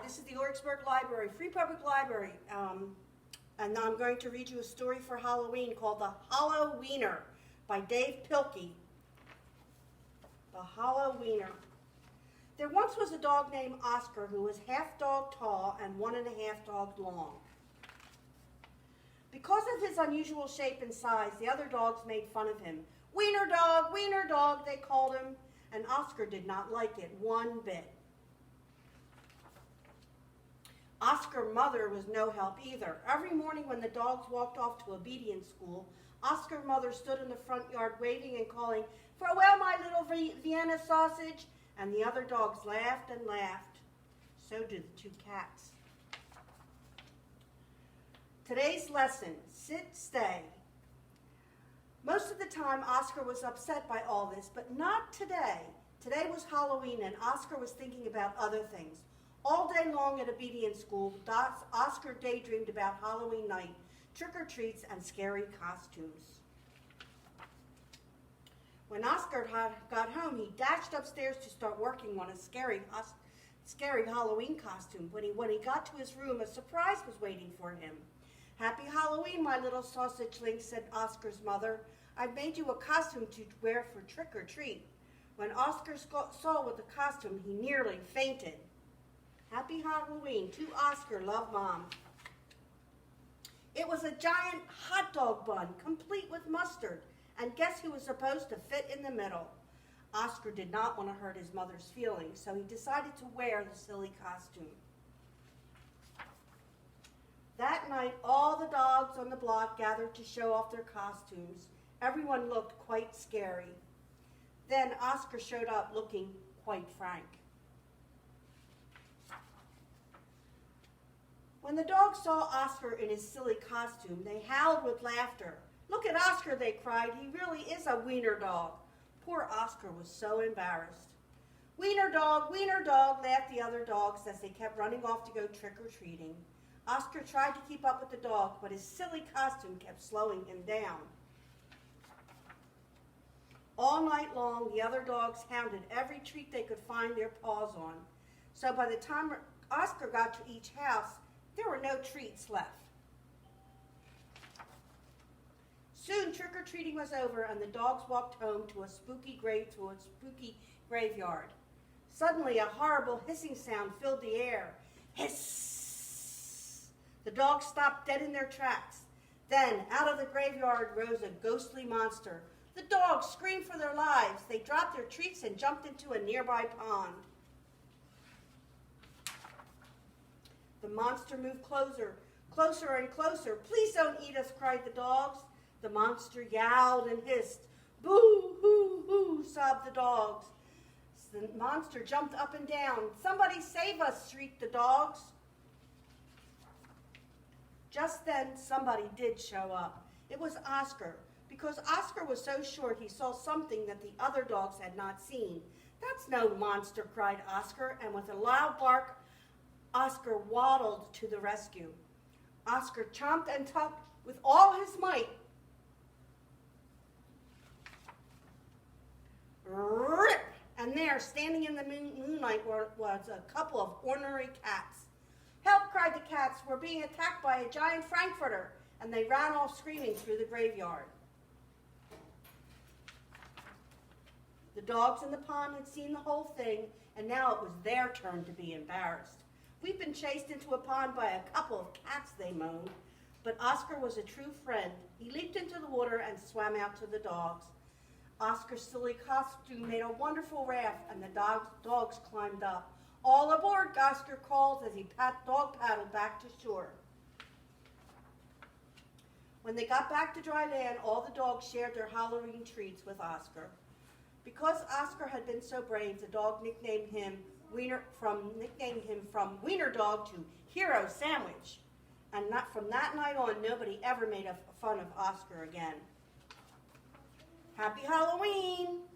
This is the Origsburg Library, Free Public Library, and I'm going to read you a story for Halloween called The Halloweener by Dave Pilkey. The Halloweener. There once was a dog named Oscar who was half dog tall and 1.5 dog long. Because of his unusual shape and size, the other dogs made fun of him. Wiener dog, they called him, and Oscar did not like it one bit. Oscar's mother was no help either. Every morning when the dogs walked off to obedience school, Oscar's mother stood in the front yard waving and calling, "Farewell, my little Vienna sausage," and the other dogs laughed and laughed. So did the 2 cats. Today's lesson, sit, stay. Most of the time, Oscar was upset by all this, but not today. Today was Halloween, and Oscar was thinking about other things. All day long at obedience school, Oscar daydreamed about Halloween night, trick-or-treats, and scary costumes. When Oscar got home, he dashed upstairs to start working on a scary Halloween costume. When he got to his room, a surprise was waiting for him. "Happy Halloween, my little sausage-link," said Oscar's mother. "I've made you a costume to wear for trick-or-treat." When Oscar saw the costume, he nearly fainted. Happy Halloween to Oscar, love Mom. It was a giant hot dog bun, complete with mustard, and guess who was supposed to fit in the middle? Oscar did not want to hurt his mother's feelings, so he decided to wear the silly costume. That night, all the dogs on the block gathered to show off their costumes. Everyone looked quite scary. Then Oscar showed up looking quite frank. When the dogs saw Oscar in his silly costume, they howled with laughter. "Look at Oscar," they cried. "He really is a wiener dog." Poor Oscar was so embarrassed. Wiener dog," laughed the other dogs as they kept running off to go trick-or-treating. Oscar tried to keep up with the dog, but his silly costume kept slowing him down. All night long, the other dogs hounded every treat they could find their paws on. So by the time Oscar got to each house, there were no treats left. Soon trick-or-treating was over, and the dogs walked home to a spooky graveyard. Suddenly, a horrible hissing sound filled the air. Hiss! The dogs stopped dead in their tracks. Then, out of the graveyard rose a ghostly monster. The dogs screamed for their lives. They dropped their treats and jumped into a nearby pond. The monster moved closer and closer. "Please don't eat us," cried the dogs. The monster yowled and hissed. "Boo, hoo, hoo," sobbed the dogs. The monster jumped up and down. "Somebody save us," shrieked the dogs. Just then, somebody did show up. It was Oscar, because Oscar was so short he saw something that the other dogs had not seen. "That's no monster," cried Oscar, and with a loud bark, Oscar waddled to the rescue. Oscar chomped and tugged with all his might. Rip! And there, standing in the moonlight, was a couple of ornery cats. "Help!" cried the cats. "We're being attacked by a giant Frankfurter," and they ran off screaming through the graveyard. The dogs in the pond had seen the whole thing, and now it was their turn to be embarrassed. "We've been chased into a pond by a couple of cats," they moaned. But Oscar was a true friend. He leaped into the water and swam out to the dogs. Oscar's silly costume made a wonderful raft, and the dogs climbed up. "All aboard," Oscar called as he dog paddled back to shore. When they got back to dry land, all the dogs shared their Halloween treats with Oscar. Because Oscar had been so brave, the dog nicknamed him from Wiener Dog to Hero Sandwich. And from that night on, nobody ever made fun of Oscar again. Happy Halloween!